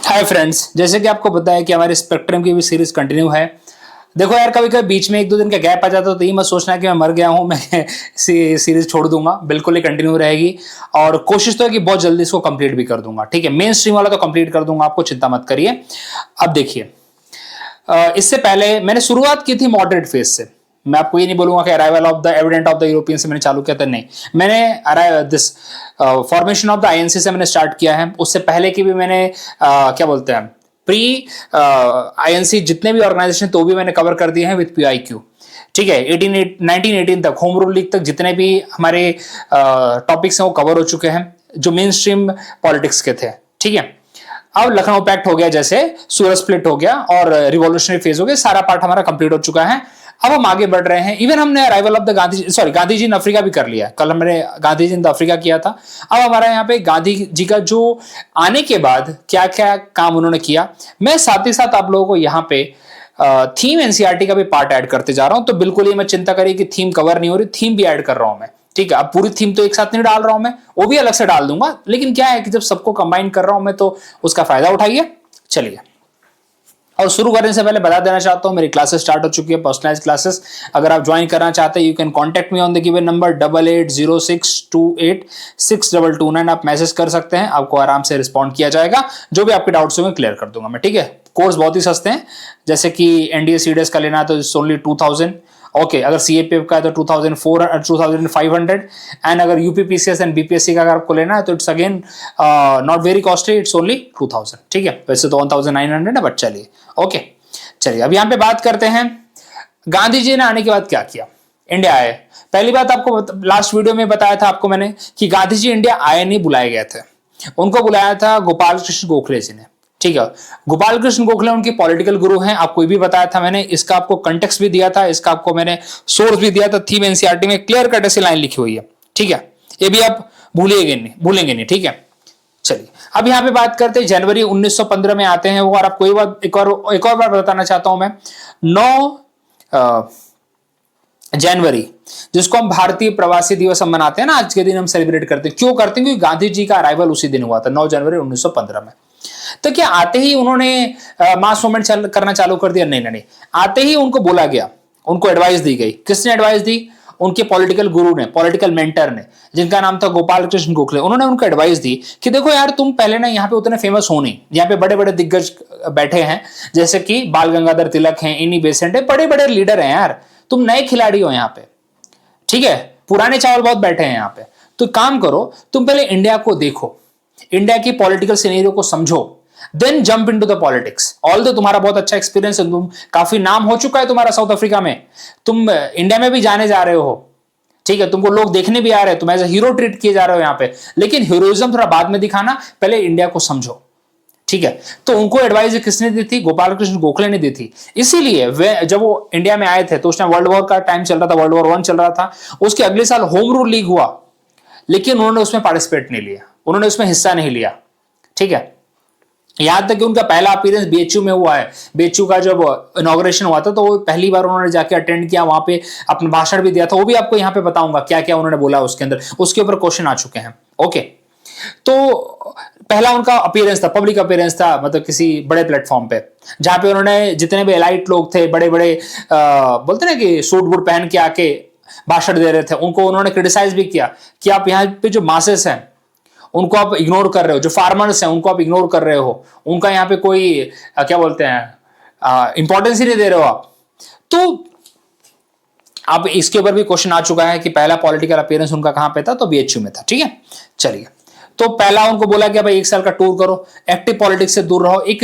Hi friends, जैसे कि आपको पता है कि हमारे स्पेक्ट्रम की भी सीरीज कंटिन्यू है। देखो यार, कभी कभी बीच में एक दो दिन का गैप आ जाता है तो ये मत सोचना कि मैं मर गया हूं, मैं सीरीज छोड़ दूंगा। बिल्कुल ही कंटिन्यू रहेगी और कोशिश तो है कि बहुत जल्दी इसको कंप्लीट भी कर दूंगा। ठीक है, मेन स्ट्रीम वाला तो कंप्लीट कर दूंगा, आपको चिंता मत करिए। अब देखिए, इससे पहले मैंने शुरुआत की थी मॉडरेट फेज से। मैं आपको ये नहीं बोलूंगा कि arrival of the evident of the European से मैंने चालू किया था, नहीं। मैंने this formation of the INC से मैंने स्टार्ट किया है। उससे पहले की भी मैंने क्या बोलते हैं, प्री आईएनसी जितने भी ऑर्गेनाइजेशन तो भी मैंने कवर कर दिए हैं विद पीआईक्यू। ठीक है, 1918 तक, होम रूल लीग तक जितने भी हमारे टॉपिक्स हैं वो कवर हो चुके हैं जो मेन स्ट्रीम पॉलिटिक्स के थे। ठीक है, अब लखनऊ पैक्ट हो गया, जैसे सूरत स्प्लिट हो गया और रिवॉल्यूशनरी फेज हो गया, सारा पार्ट हमारा कंप्लीट हो चुका है। अब हम आगे बढ़ रहे हैं। इवन हमने arrival of the Gandhi ji in Africa भी कर लिया। कल हमने गांधी जी इन अफ्रीका किया था। अब हमारा यहाँ पे गांधी जी का जो आने के बाद क्या क्या काम उन्होंने किया, मैं साथ ही साथ आप लोगों को यहाँ पे थीम एनसीईआरटी का भी पार्ट ऐड करते जा रहा हूं। तो बिल्कुल ही मैं चिंता करिए कि थीम कवर नहीं हो रही, थीम भी ऐड कर रहा हूं मैं। ठीक है, अब पूरी थीम तो एक साथ नहीं डाल रहा हूं मैं, वो भी अलग से डाल दूंगा, लेकिन क्या है कि जब सबको कंबाइन कर रहा हूं मैं तो उसका फायदा उठाइए। चलिए, और शुरू करने से पहले बता देना चाहता हूं, मेरी क्लासेस स्टार्ट हो चुकी है, पर्सनलाइज क्लासेस। अगर आप ज्वाइन करना चाहते हैं, you can contact me on the given number 8806286229। आप मैसेज कर सकते हैं, आपको आराम से रिस्पॉन्ड किया जाएगा। जो भी आपके डाउट्स होंगे क्लियर कर दूंगा मैं। ठीक है, कोर्स बहुत ही सस्ते हैं। जैसे कि एनडीए सीडीएस का लेना है तो इट्स ओनली 2000। ओके, अगर सीएपीएफ का है तो 2500 एंड अगर यूपीपीसीएस एंड बीपीएससी का अगर आपको लेना है तो it's again not very costly, it's only 2000। ठीक है, वैसे तो 1900 है, बट चलिए। ओके, चलिए अब यहाँ पे बात करते हैं गांधी जी ने आने के बाद क्या किया। इंडिया आए, पहली बात आपको लास्ट वीडियो में बताया था आपको मैंने कि गांधी जी इंडिया आए नहीं, बुलाए गए थे। उनको बुलाया था गोपाल कृष्ण गोखले जी ने। ठीक है, गोपाल कृष्ण गोखले उनके पॉलिटिकल गुरु हैं, आपको ये भी बताया था मैंने। इसका आपको कंटेक्स्ट भी दिया था, इसका आपको मैंने सोर्स भी दिया था, थीम एनसीईआरटी में क्लियर कट ऐसी लाइन लिखी हुई है। ठीक है, ये भी आप भूलेंगे नहीं। ठीक है, चलिए अब यहां पे बात करते हैं जनवरी 1915 में आते हैं वो। और आपको एक और बार बताना चाहता हूं मैं, 9 जनवरी जिसको हम भारतीय प्रवासी दिवस हम मनाते हैं ना, आज के दिन हम सेलिब्रेट करते हैं। क्यों करते हैं? क्योंकि गांधी जी का अराइवल उसी दिन हुआ था, 9 जनवरी 1915 में। तो क्या आते ही उन्होंने मास मूवमेंट करना चालू कर दिया? नहीं, आते ही उनको बोला गया, उनको एडवाइस दी गई। किसने एडवाइस दी? उनके पॉलिटिकल गुरु ने, पॉलिटिकल मेंटर ने, जिनका नाम था गोपाल कृष्ण गोखले। उन्होंने उनको एडवाइस दी कि देखो यार, तुम पहले ना यहाँ पे उतने फेमस हो नहीं, यहाँ पे बड़े बड़े दिग्गज बैठे हैं, जैसे कि बाल गंगाधर तिलक हैं, इनी बेसेंट है, बड़े बड़े लीडर हैं यार। तुम नए खिलाड़ी हो यहाँ पे, ठीक है, पुराने चावल बहुत बैठे हैं यहाँ पे। तो काम करो, तुम पहले इंडिया को देखो, इंडिया की पॉलिटिकल सिनेरियो को समझो, then jump into the politics. Although तुम्हारा बहुत अच्छा एक्सपीरियंस है, तुम काफी नाम हो चुका है तुम्हारा साउथ अफ्रीका में, तुम इंडिया में भी जाने जा रहे हो। ठीक है, तुमको लोग देखने भी आ रहे हैं, तुम एज ए हीरो ट्रीट किए जा रहे हो यहाँ पे। लेकिन हीरोइज्म थोड़ा बाद में दिखाना, पहले इंडिया को समझो। ठीक है, तो उनको एडवाइस किसने दी थी? गोपाल कृष्ण गोखले ने दी थी। इसीलिए वे जब वो इंडिया में आए थे तो उस टाइम वर्ल्ड वॉर का टाइम चल रहा था, वर्ल्ड वॉर 1 चल रहा था। उसके अगले साल होम रूल लीग हुआ, लेकिन उन्होंने उसमें पार्टिसिपेट नहीं लिया, उन्होंने उसमें हिस्सा नहीं लिया। ठीक है, यहां तक कि उनका पहला अपीयरेंस बीएचयू में हुआ है। बीएचयू का जब इनॉग्रेशन हुआ था तो वो पहली बार उन्होंने जाके अटेंड किया, वहां पे अपना भाषण भी दिया था। वो भी आपको यहाँ पे बताऊंगा क्या क्या उन्होंने बोला उसके अंदर, उसके ऊपर क्वेश्चन आ चुके हैं। ओके, तो पहला उनका अपीयरेंस था, पब्लिक अपीयरेंस था, मतलब किसी बड़े प्लेटफॉर्म पे, जहां पे उन्होंने जितने भी एलाइट लोग थे, बड़े बड़े बोलते ना कि सूट बूट पहन के आके भाषण दे रहे थे, उनको उन्होंने क्रिटिसाइज भी किया कि आप यहाँ पे जो मासेस हैं उनको आप इग्नोर कर रहे हो, जो फार्मर्स हैं उनको आप इग्नोर कर रहे हो, उनका यहाँ पे कोई क्या बोलते हैं इंपॉर्टेंस ही नहीं दे रहे हो आप। तो अब इसके ऊपर भी क्वेश्चन आ चुका है कि पहला पॉलिटिकल अपीयरेंस उनका कहां पे था, तो बीएचयू में था। ठीक है, चलिए, तो पहला उनको बोला कि भाई 1 साल का टूर करो, एक्टिव पॉलिटिक्स से दूर रहो। एक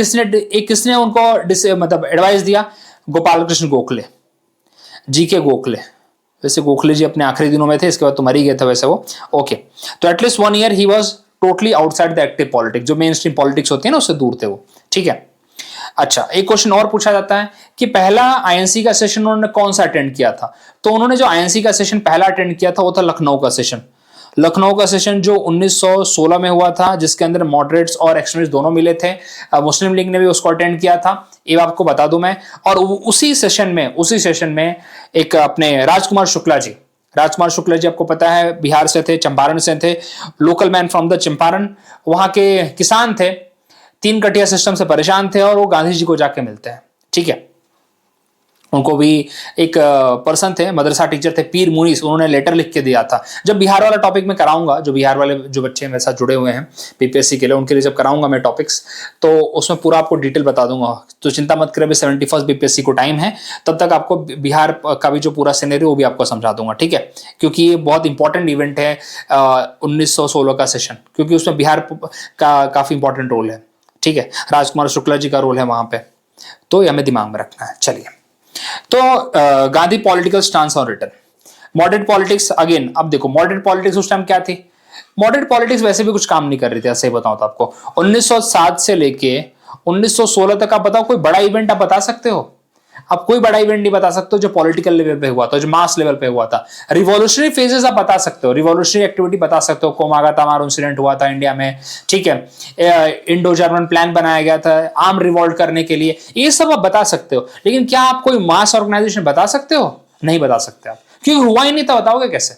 किसने उनको मतलब एडवाइस दिया? गोपाल कृष्ण गोखले, जीके गोखले। वैसे गोखले जी अपने आखिरी दिनों में थे, इसके बाद तो मर ही गए थे वैसे वो। ओके, तो at least 1 year he was totally outside the active politics, जो मेन स्ट्रीम पॉलिटिक्स होती है ना, उससे दूर थे वो। ठीक है, अच्छा, एक क्वेश्चन और पूछा जाता है कि पहला आईएनसी का सेशन उन्होंने कौन सा अटेंड किया था? तो उन्होंने जो आईएनसी का सेशन पहला अटेंड किया था वो था लखनऊ का सेशन। लखनऊ का सेशन जो 1916 में हुआ था, जिसके अंदर मॉडरेट्स और एक्सट्रीमिस्ट दोनों मिले थे। मुस्लिम लीग ने भी उसको अटेंड किया था, ये आपको बता दूं मैं। और उसी सेशन में एक अपने राजकुमार शुक्ला जी आपको पता है बिहार से थे, चंपारण से थे, local man from the Champaran, वहां के किसान थे। तीन कटिया सिस्टम से परेशान थे और वो गांधी जी को जाके मिलते हैं। ठीक है, उनको भी एक पर्सन थे, मदरसा टीचर थे, पीर मुनीस, उन्होंने लेटर लिख के दिया था। जब बिहार वाला टॉपिक में कराऊंगा, जो बिहार वाले जो बच्चे मेरे साथ जुड़े हुए हैं पीपीएससी के लिए, उनके लिए जब कराऊंगा मैं टॉपिक्स, तो उसमें पूरा आपको डिटेल बता दूंगा। तो चिंता मत करें, अभी 71 बीपीएससी को टाइम है, तब तक आपको बिहार का भी जो पूरा सिनेरियो वो भी आपको समझा दूंगा। ठीक है, क्योंकि ये बहुत इंपॉर्टेंट इवेंट है 1916 का सेशन, क्योंकि उसमें बिहार का काफी इंपॉर्टेंट रोल है। ठीक है, राजकुमार शुक्ला जी का रोल है वहां पे, तो ये हमें दिमाग में रखना है। चलिए, तो Gandhi political stance on return, moderate politics again. अब देखो मॉडरेट पॉलिटिक्स उस टाइम क्या थी, मॉडरेट पॉलिटिक्स वैसे भी कुछ काम नहीं कर रही थी, सही बताऊं तो आपको 1907 से लेके 1916 तक आप बताओ कोई बड़ा इवेंट आप बता सकते हो? आप कोई बड़ा इवेंट नहीं बता सकते हो जो पॉलिटिकल लेवल पे हुआ था, जो मास लेवल पे हुआ था। रिवॉल्यूशनरी फेजेस आप बता सकते हो, रिवॉल्यूशनरी एक्टिविटी बता सकते हो, कोमागातामार इंसिडेंट हुआ था इंडिया में। ठीक है, इंडो जर्मन प्लान बनाया गया था आर्म रिवॉल्ट करने के लिए, ये सब आप बता सकते हो। लेकिन क्या आप कोई मास ऑर्गेनाइजेशन बता सकते हो? नहीं बता सकते आप, क्योंकि हुआ ही नहीं था, बताओगे कैसे?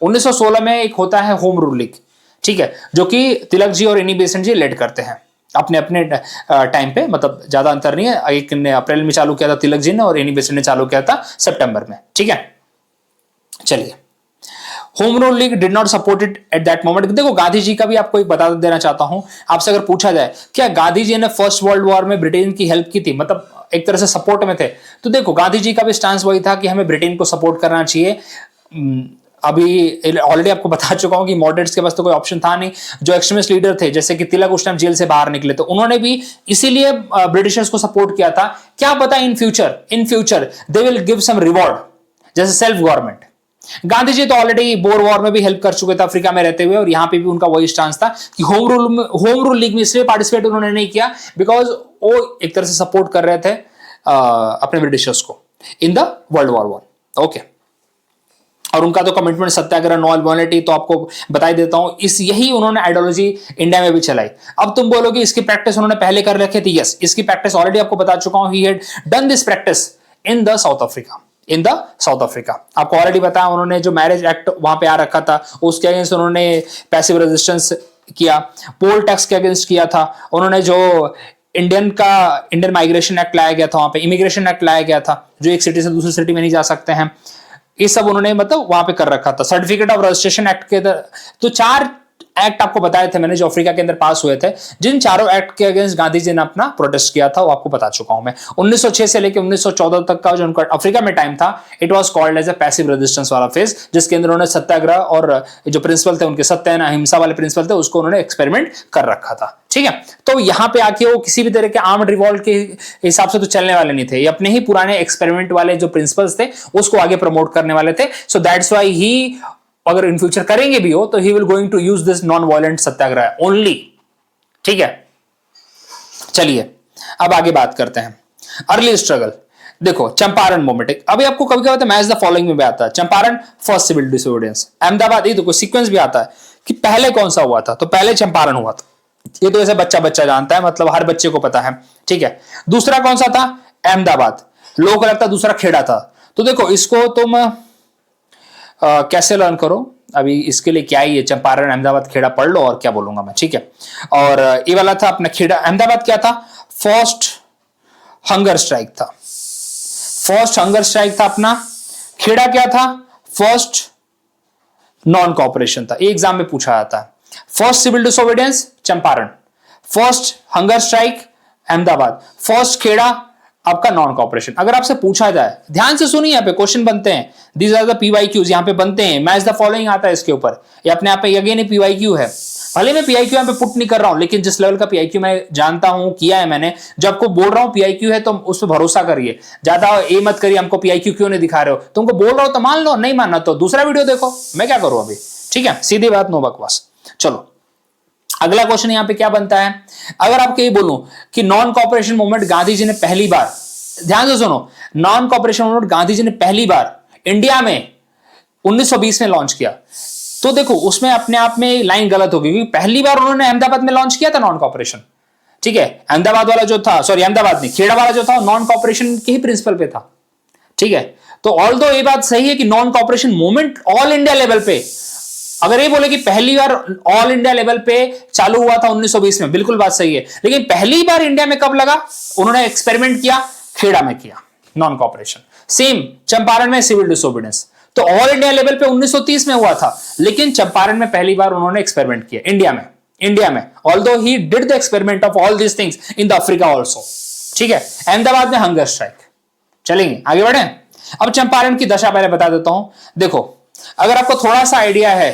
1916 में एक होता है होम रूल लीग, ठीक है, जो कि तिलक जी और एनी बेसेंट जी लेड करते हैं अपने अपने टाइम पे, मतलब ज्यादा अंतर नहीं है। एक ने अप्रैल में चालू किया था तिलक जी ने, और एनी बेसेंट ने चालू किया था सितंबर में। ठीक है, चलिए, home rule league did not support it at that moment. देखो गांधी जी का भी आपको एक बता देना चाहता हूं, आपसे अगर पूछा जाए क्या गांधी जी ने फर्स्ट वर्ल्ड वॉर में ब्रिटेन की हेल्प की थी, मतलब एक तरह से सपोर्ट में थे, तो देखो गांधी जी का भी स्टांस वही था कि हमें ब्रिटेन को सपोर्ट करना चाहिए। अभी ऑलरेडी आपको बता चुका हूं कि मॉडरेट्स के पास तो कोई ऑप्शन था नहीं। जो एक्सट्रीमिस्ट लीडर थे, जैसे कि तिलक उस टाइम जेल से बाहर निकले, तो उन्होंने भी इसीलिए ब्रिटिशर्स को सपोर्ट किया था। क्या पता in future they will give some reward, जैसे सेल्फ गवर्नमेंट। गांधी जी तो ऑलरेडी बोर वॉर में भी हेल्प कर चुके थे अफ्रीका में रहते हुए, और यहां पे भी उनका वही स्टांस था कि होम रूल लीग में इसलिए पार्टिसिपेट उन्होंने नहीं किया बिकॉज वो एक तरह से सपोर्ट कर रहे थे अपने ब्रिटिशर्स को in the world war 1। Okay, और उनका तो कमिटमेंट सत्याग्रह, नो अल्टरनेटिव, तो आपको बताई देता हूं, इस यही उन्होंने आइडियोलॉजी इंडिया में भी चलाई। अब तुम बोलोगे इसकी प्रैक्टिस उन्होंने पहले कर रखे थी, यस, इसकी प्रैक्टिस ऑलरेडी आपको बता चुका हूं, he had done this practice in the south Africa. आपको ऑलरेडी बताया, उन्होंने जो मैरिज एक्ट वहां पे आ रखा था, उसके अगेंस्ट उन्होंने पैसिव रेजिस्टेंस किया, पोल टैक्स के अगेंस्ट किया था, उन्होंने जो इंडियन माइग्रेशन एक्ट लाया गया था, वहां पे इमिग्रेशन एक्ट लाया गया था, जो एक सिटी से दूसरी सिटी में नहीं जा सकते हैं, ये सब उन्होंने मतलब वहां पे कर रखा था। सर्टिफिकेट ऑफ रजिस्ट्रेशन एक्ट के अंदर तो 4 एक्ट आपको बताए थे मैंने, जो अफ्रीका के अंदर पास हुए थे, जिन चारों एक्ट के अगेंस्ट गांधी जी ने अपना प्रोटेस्ट किया था, वो आपको बता चुका हूं मैं। 1906 से लेकर 1914 तक का जो उनका अफ्रीका में टाइम था, it was called as a passive resistance वाला फेज, जिसके अंदर उन्होंने सत्याग्रह और जो प्रिंसिपल थे उनके, सत्य अहिंसा वाले प्रिंसिपल थे, उसको उन्होंने एक्सपेरिमेंट कर रखा था। ठीक है, तो यहां पे आके वो किसी भी तरह के आर्म्ड रिवॉल्ट के हिसाब से तो चलने वाले नहीं थे, ये अपने ही पुराने एक्सपेरिमेंट वाले जो प्रिंसिपल्स थे उसको आगे प्रमोट करने वाले थे। सो दैट्स व्हाई ही, अगर इन फ्यूचर करेंगे भी हो, तो he will going to use this non violent satyagraha only. ठीक है, चलिए अब आगे बात करते हैं अर्ली स्ट्रगल। देखो चंपारण मूवमेंट, अभी आपको कभी कभी मैच द फॉलोइंग में भी आता है, Champaran first civil disobedience, Ahmedabad, ये देखो सीक्वेंस भी आता है कि पहले कौन सा हुआ था, तो पहले चंपारण हुआ था, ये तो ऐसे बच्चा जानता है, मतलब हर बच्चे को पता है। ठीक है, दूसरा कौन सा था? अहमदाबाद। लोगों को लगता दूसरा खेड़ा था, तो देखो इसको तुम कैसे लर्न करो, अभी इसके लिए क्या ही है, चंपारण अहमदाबाद खेड़ा पढ़ लो और क्या बोलूंगा मैं। ठीक है, और ये वाला था अपना खेड़ा अहमदाबाद, क्या था? फर्स्ट हंगर स्ट्राइक था अपना। खेड़ा क्या था? फर्स्ट नॉन कॉपरेशन था, एग्जाम में पूछा जाता है। First civil disobedience Champaran, first hunger strike Ahmedabad, first Kheda आपका नॉन कॉपरेशन। अगर आपसे पूछा जाए, ध्यान से सुनिए, यहाँ पे क्वेश्चन बनते हैं, दीज आर द पीवाईक्यूज, यहाँ पे बनते हैं, मैच द फॉलोइंग आता है इसके ऊपर, ये अपने आप पे अगेन ही पीवाईक्यू है। भले मैं पीआईक्यू यहाँ पे पुट नहीं कर रहा हूं, लेकिन जिस लेवल का पीआईक्यू मैं जानता हूं, किया है मैंने, जब आपको बोल रहा हूं पीआईक्यू है तो उस पर भरोसा करिए, ज्यादा ये मत करिए हमको पीआईक्यू क्यों नहीं दिखा रहे हो, तुमको बोल रहा हो तो मान लो, नहीं मानना तो दूसरा वीडियो देखो, मैं क्या करूं अभी। ठीक है, सीधी बात, नो बकवास। चलो अगला क्वेश्चन यहाँ पे क्या बनता है, अगर आपको ये बोलूं कि non cooperation movement Gandhi ji ने पहली बार, ध्यान से सुनो, non cooperation movement Gandhi ji ने पहली बार इंडिया में 1920 में लॉन्च किया, तो देखो उसमें अपने आप में लाइन गलत होगी, क्योंकि पहली बार उन्होंने अहमदाबाद में लॉन्च किया था नॉन कॉपरेशन। ठीक है, अहमदाबाद वाला जो था, सॉरी अहमदाबाद नहीं, खेड़ा वाला जो था नॉन कॉपरेशन के ही प्रिंसिपल पे था। ठीक है, तो ऑल्दो ये बात सही है कि non cooperation movement all India level पे अगर ये बोले कि पहली बार ऑल इंडिया लेवल पे चालू हुआ था 1920 में, बिल्कुल बात सही है, लेकिन पहली बार इंडिया में कब लगा? उन्होंने एक्सपेरिमेंट किया, खेड़ा में किया, नॉन कॉपरेशन। सेम चंपारण में सिविल डिसोबीडियंस, तो ऑल इंडिया लेवल पे 1930 में हुआ था, लेकिन चंपारण में पहली बार उन्होंने एक्सपेरिमेंट किया इंडिया में although he did the experiment of all this things in the Africa also. ठीक है, अहमदाबाद में हंगर स्ट्राइक। चलेंगे आगे बढ़े। अब चंपारण की दशा पहले बता देता हूं। देखो, अगर आपको थोड़ा सा आइडिया है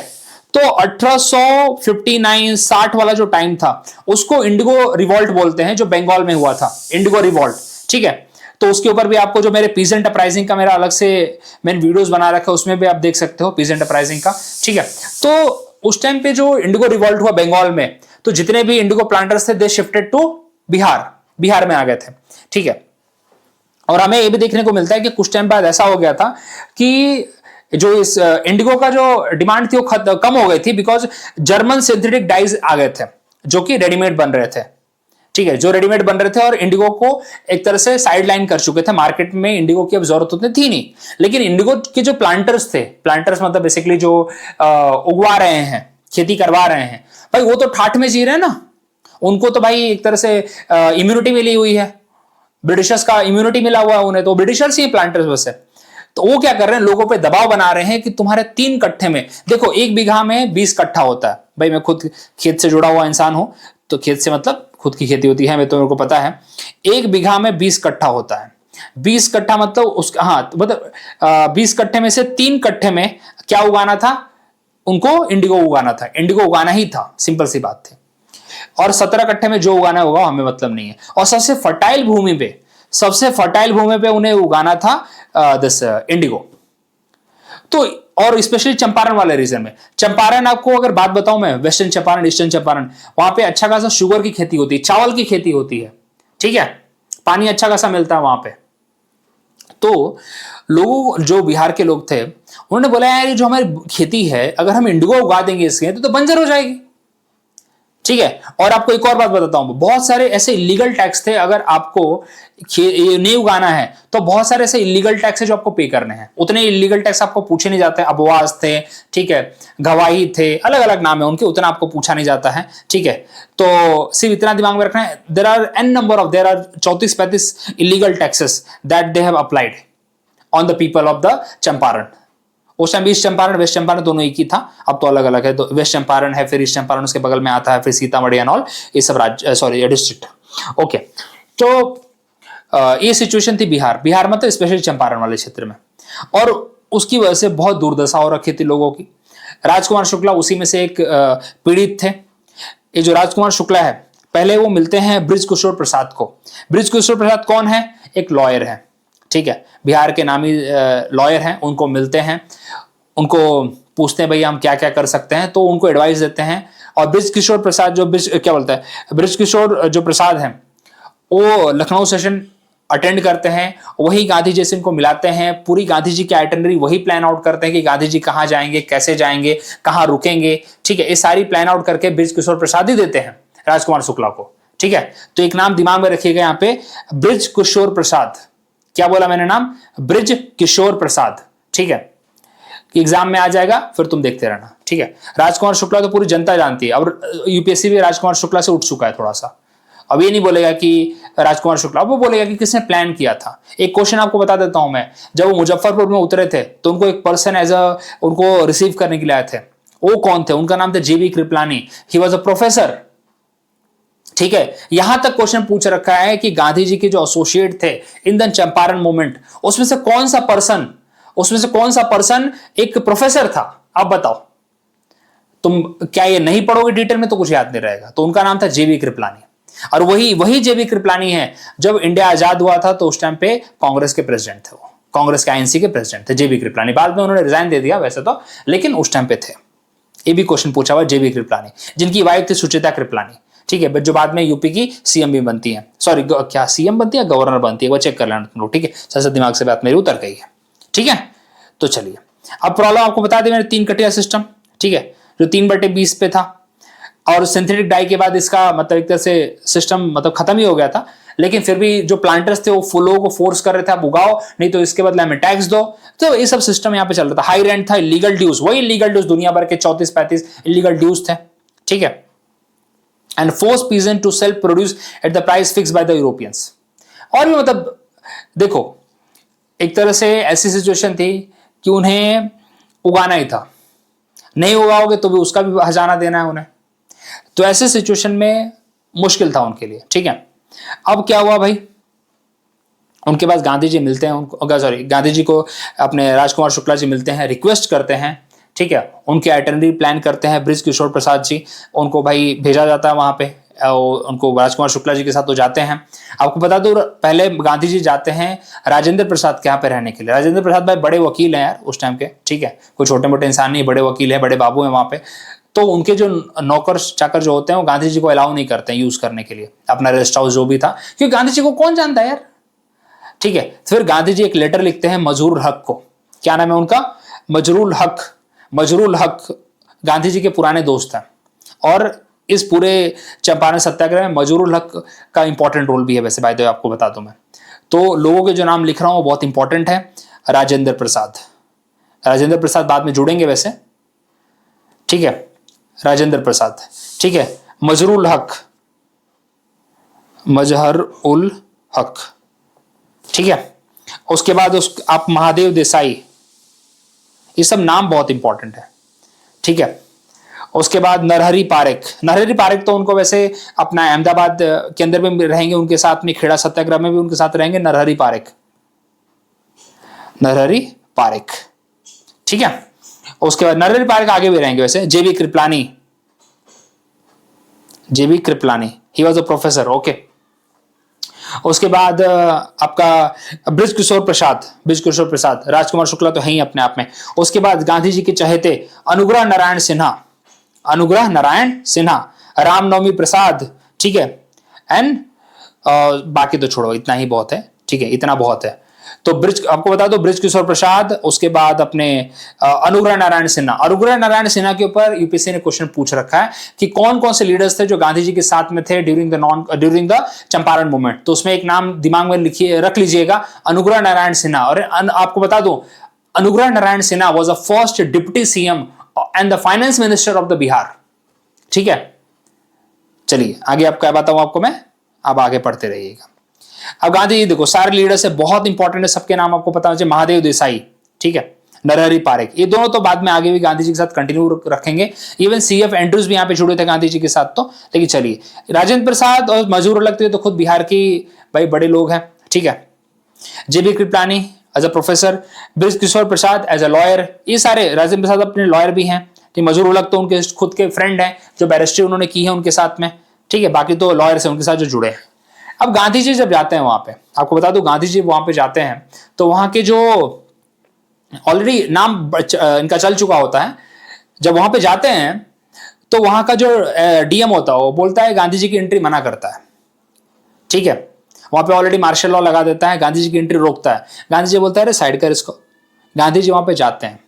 तो 1859-60 वाला जो टाइम था उसको इंडिगो रिवॉल्ट बोलते हैं, जो बंगाल में हुआ था, इंडिगो रिवॉल्ट। ठीक है, तो उसके ऊपर भी आपको जो मेरे पीजेंट अपराइजिंग का मेरा अलग से मैंने वीडियोस बना रखा है, उसमें भी आप देख सकते हो पीजेंट अपराइजिंग का। ठीक है, तो उस टाइम पे जो इंडिगो रिवॉल्ट हुआ बंगाल में, तो जितने भी इंडिगो प्लांटर्स थे दे शिफ्टेड टू बिहार में आ गए थे। ठीक है, और हमें ये भी देखने को मिलता है कि कुछ टाइम बाद ऐसा हो गया था कि जो इस इंडिगो का जो डिमांड थी वो कम हो गई थी, बिकॉज जर्मन सिंथेटिक डाइज आ गए थे जो कि रेडीमेड बन रहे थे। ठीक है, जो रेडीमेड बन रहे थे और इंडिगो को एक तरह से साइड लाइन कर चुके थे मार्केट में, इंडिगो की अब जरूरत उतनी थी नहीं। लेकिन इंडिगो के जो प्लांटर्स थे, प्लांटर्स मतलब बेसिकली जो उगवा रहे हैं, खेती करवा रहे हैं, भाई वो तो ठाठ में जी रहे हैं ना, उनको तो भाई एक तरह से इम्यूनिटी मिली हुई है, ब्रिटिशर्स का इम्यूनिटी मिला हुआ है उन्हें, तो ब्रिटिशर्स ही प्लांटर्स बस है। तो वो क्या कर रहे हैं, लोगों पे दबाव बना रहे हैं कि तुम्हारे 3 कट्ठे में, देखो 1 बीघा में 20 कट्ठा होता है। भाई मैं खुद खेत से जुड़ा हुआ इंसान हूं, तो खेत से मतलब खुद की खेती होती है, मैं तो मेरे को पता है। 1 बीघा में 20 कट्ठा होता है। 20 कट्ठा मतलब उसका, हाँ मतलब 20 कट्ठे में से 3 कट्ठे में क्या उगाना था, उनको इंडिगो उगाना था, इंडिगो उगाना ही था, सिंपल सी बात थी। और 17 कट्ठे में जो उगाना होगा हमें मतलब नहीं है। और सबसे फर्टाइल भूमि पे उन्हें उगाना था दिस इंडिगो। तो और स्पेशली चंपारण वाले रीजन में, चंपारण आपको अगर बात बताऊं मैं, वेस्टर्न चंपारण, ईस्टर्न चंपारण, वहां पे अच्छा खासा शुगर की खेती होती है, चावल की खेती होती है। ठीक है, पानी अच्छा खासा मिलता है वहां पे। तो लोग जो बिहार के लोग थे उन्होंने बोला यार ये जो हमारी खेती है, अगर हम इंडिगो उगा देंगे इसके तो बंजर हो जाएगी। ठीक है, और आपको एक और बात बताता हूं, बहुत सारे ऐसे इलीगल टैक्स थे, अगर आपको ये नहीं उगाना है तो बहुत सारे ऐसे इलीगल टैक्स है जो आपको पे करने हैं। उतने इलीगल टैक्स आपको पूछे नहीं जाते, अबवाज थे, ठीक है, गवाही थे, अलग अलग नाम है उनके, उतना आपको पूछा नहीं जाता है। ठीक है, तो सिर्फ इतना दिमाग में रखना है, there are 34-35 illegal taxes that they have applied on the people of the Champaran. उस time east Champaran west Champaran दोनों एक ही था, अब तो अलग अलग है। तो वेस्ट चंपारण है, फिर ईस्ट चंपारण उसके बगल में आता है, फिर सीतामढ़ी एंड ऑल, ये सब राज्य, सॉरी डिस्ट्रिक्ट। ओके, तो ये सिचुएशन थी बिहार मतलब स्पेशली चंपारण वाले क्षेत्र में, और उसकी वजह से बहुत दुर्दशा हो रखी थी लोगों की। राजकुमार शुक्ला उसी में से एक पीड़ित थे। ये जो राजकुमार शुक्ला है, पहले वो मिलते हैं बृज किशोर प्रसाद को। बृज किशोर प्रसाद कौन है? एक लॉयर है। ठीक है, बिहार के नामी लॉयर हैं, उनको मिलते हैं, उनको पूछते हैं भैया हम क्या क्या कर सकते हैं, तो उनको एडवाइस देते हैं। और बृज किशोर प्रसाद जो बृज किशोर जो प्रसाद हैं, वो लखनऊ सेशन अटेंड करते हैं, वही गांधी जी से इनको मिलाते हैं, पूरी गांधी जी की आइटनरी वही प्लान आउट करते हैं कि गांधी जी कहाँ जाएंगे, कैसे जाएंगे, कहाँ रुकेंगे। ठीक है, ये सारी प्लान आउट करके बृज किशोर प्रसाद ही देते हैं राजकुमार शुक्ला को। ठीक है, तो एक नाम दिमाग में रखिएगा यहाँ पे, बृज किशोर प्रसाद। क्या बोला मैंने नाम? बृज किशोर प्रसाद। ठीक है, एग्जाम में आ जाएगा, फिर तुम देखते रहना। ठीक है, राजकुमार शुक्ला तो पूरी जनता जानती है, और यूपीएससी भी राजकुमार शुक्ला से उठ चुका है थोड़ा सा। अब ये नहीं बोलेगा कि राजकुमार शुक्ला, वो बोलेगा कि किसने प्लान किया था। एक क्वेश्चन आपको बता देता हूं मैं, जब वो मुजफ्फरपुर में उतरे थे तो उनको एक पर्सन उनको रिसीव करने के लिए आए थे। वो कौन थे? उनका नाम था JB Kripalani. He was a professor. ठीक है, यहां तक क्वेश्चन पूछ रखा है कि गांधी जी के जो एसोसिएट थे इन द चंपारण मूवमेंट, उसमें से कौन सा पर्सन एक प्रोफेसर था? आप बताओ, तुम क्या ये नहीं पढ़ोगे डिटेल में तो कुछ याद नहीं रहेगा। तो उनका नाम था जेबी कृपलानी, और वही जेबी कृपलानी है जब इंडिया आजाद हुआ था तो उस टाइम पे कांग्रेस के प्रेसिडेंट थे, वो कांग्रेस के आईएनसी के प्रेसिडेंट थे जेबी कृपलानी। बाद में उन्होंने रिजाइन दे दिया वैसे तो, लेकिन उस टाइम पे थे। ये भी क्वेश्चन पूछा हुआ जेबी कृपलानी, जिनकी वाइफ थी सुचिता कृपलानी। ठीक है, जो बाद में यूपी की सीएम भी बनती है, सॉरी क्या सीएम बनती है, गवर्नर बनती है, वो चेक कर लेना तुम लोग। ठीक है, सर दिमाग से बात मेरी उतर गई है। ठीक है, तो चलिए अब प्रॉब्लम आपको बता दें मैंने, 3 कटिया सिस्टम। ठीक है, जो 3/20 पे था। और सिंथेटिक डाई के बाद इसका मतलब एक तरह से सिस्टम मतलब खत्म ही हो गया था, लेकिन फिर भी जो प्लांटर्स थे वो लोगों को फोर्स कर रहे थे आप उगाओ, नहीं तो इसके बदले हमें टैक्स दो। तो ये सब सिस्टम यहाँ पे चल रहा था। हाई रेंट था, इलीगल ड्यूज, वही इलीगल ड्यूज दुनिया भर के 34-35 इलीगल ड्यूज थे, ठीक है। And force peasants to sell produce at the price fixed by the Europeans. और भी मतलब देखो एक तरह से ऐसी सिचुएशन थी कि उन्हें उगाना ही था, नहीं उगाओगे तो भी उसका भी हजाना देना है उन्हें। तो ऐसे सिचुएशन में मुश्किल था उनके लिए, ठीक है। अब क्या हुआ भाई, उनके पास गांधी जी मिलते हैं, उनको सॉरी गांधी जी को अपने राजकुमार शुक्ला जी मिलते हैं, रिक्वेस्ट करते हैं, ठीक है। उनके आइटनरी प्लान करते हैं बृज किशोर प्रसाद जी, उनको भाई भेजा जाता है वहां पे, उनको राजकुमार शुक्ला जी के साथ तो जाते हैं। आपको बता दो पहले गांधी जी जाते हैं राजेंद्र प्रसाद के यहाँ पे रहने के लिए। राजेंद्र प्रसाद भाई बड़े वकील हैं यार उस टाइम के, ठीक है, कोई छोटे मोटे इंसान नहीं, बड़े वकील है, बड़े बाबू हैं वहां पे। तो उनके जो नौकर चाकर जो होते हैं वो गांधी जी को अलाउ नहीं करते हैं यूज करने के लिए अपना रेस्ट हाउस जो भी था, क्योंकि गांधी जी को कौन जानता है यार, ठीक है। फिर गांधी जी एक लेटर लिखते हैं मजरूल हक को, क्या नाम है उनका, मजरूल हक। मजरूल हक गांधी जी के पुराने दोस्त हैं, और इस पूरे चंपारण सत्याग्रह में मजरूल हक का इंपॉर्टेंट रोल भी है वैसे, बाय द वे आपको बता दूं मैं। तो लोगों के जो नाम लिख रहा हूं वो बहुत इंपॉर्टेंट है। राजेंद्र प्रसाद, राजेंद्र प्रसाद बाद में जुड़ेंगे वैसे, ठीक है, राजेंद्र प्रसाद, ठीक है। मजरूल हक, मजहर उल हक, ठीक है। उसके बाद आप महादेव देसाई, ये सब नाम बहुत इंपॉर्टेंट है, ठीक है। उसके बाद नरहरि पारेख, नरहरि पारेख तो उनको वैसे अपना अहमदाबाद के अंदर भी रहेंगे उनके साथ में, खेड़ा सत्याग्रह में भी उनके साथ रहेंगे नरहरि पारेख, नरहरि पारेख, ठीक है। उसके बाद नरहरि पारेख आगे भी रहेंगे वैसे। JB Kripalani, JB Kripalani, he was a professor, okay. उसके बाद आपका ब्रिज किशोर प्रसाद, ब्रिज किशोर प्रसाद, राजकुमार शुक्ला तो है ही अपने आप में। उसके बाद गांधी जी के चहेते अनुग्रह नारायण सिन्हा, अनुग्रह नारायण सिन्हा, रामनवमी प्रसाद, ठीक है। एंड बाकी तो छोड़ो, इतना ही बहुत है, ठीक है, इतना बहुत है। तो ब्रिज आपको बता दो, ब्रिज किशोर प्रसाद, उसके बाद अपने अनुग्रह नारायण सिन्हा। अनुग्रह नारायण सिन्हा के ऊपर यूपीएससी ने क्वेश्चन पूछ रखा है कि कौन कौन से लीडर्स थे जो गांधी जी के साथ में थे ड्यूरिंग द चंपारण मूवमेंट। तो उसमें एक नाम दिमाग में लिखिए, रख लीजिएगा, अनुग्रह नारायण सिन्हा। और आपको बता दो Anugrah Narayan Sinha was the first deputy CM and the finance minister of the Bihar, ठीक है। चलिए आगे आप क्या बताऊं आपको मैं, आप आगे पढ़ते रहिएगा। अब गांधी जी देखो सारे लीडर्स है, बहुत इंपॉर्टेंट है, सबके नाम आपको पता होना चाहिए। महादेव देसाई, ठीक है, नरहरि पारेख, ये दोनों तो बाद में आगे भी गांधी जी के साथ कंटिन्यू रखेंगे। इवन सीएफ एंड्रूज भी यहाँ पे जुड़े थे गांधी जी के साथ। तो लेकिन चलिए, राजेंद्र प्रसाद और मजरूर लगते हैं तो खुद बिहार की भाई बड़े लोग हैं, ठीक है। JB Kripalani as a professor, Brij Kishore Prasad as a lawyer, ये सारे, राजेंद्र प्रसाद अपने लॉयर भी हैं, मजरूर उलग तो उनके खुद के फ्रेंड हैं जो बैरिस्ट्री उन्होंने की है उनके साथ में, ठीक है। बाकी तो लॉयर्स हैं उनके साथ जो जुड़े हैं। अब गांधी जी जब जाते हैं वहां पे, आपको बता दूं गांधी जी वहां पे जाते हैं तो वहां के जो ऑलरेडी नाम इनका चल चुका होता है, जब वहां पे जाते हैं तो वहां का जो डीएम होता है वो बोलता है गांधी जी की एंट्री मना करता है, ठीक है। वहां पे ऑलरेडी मार्शल लॉ लगा देता है, गांधी जी की एंट्री रोकता है। गांधी जी बोलता है अरे साइड कर इसको। गांधी जी वहां पे जाते हैं,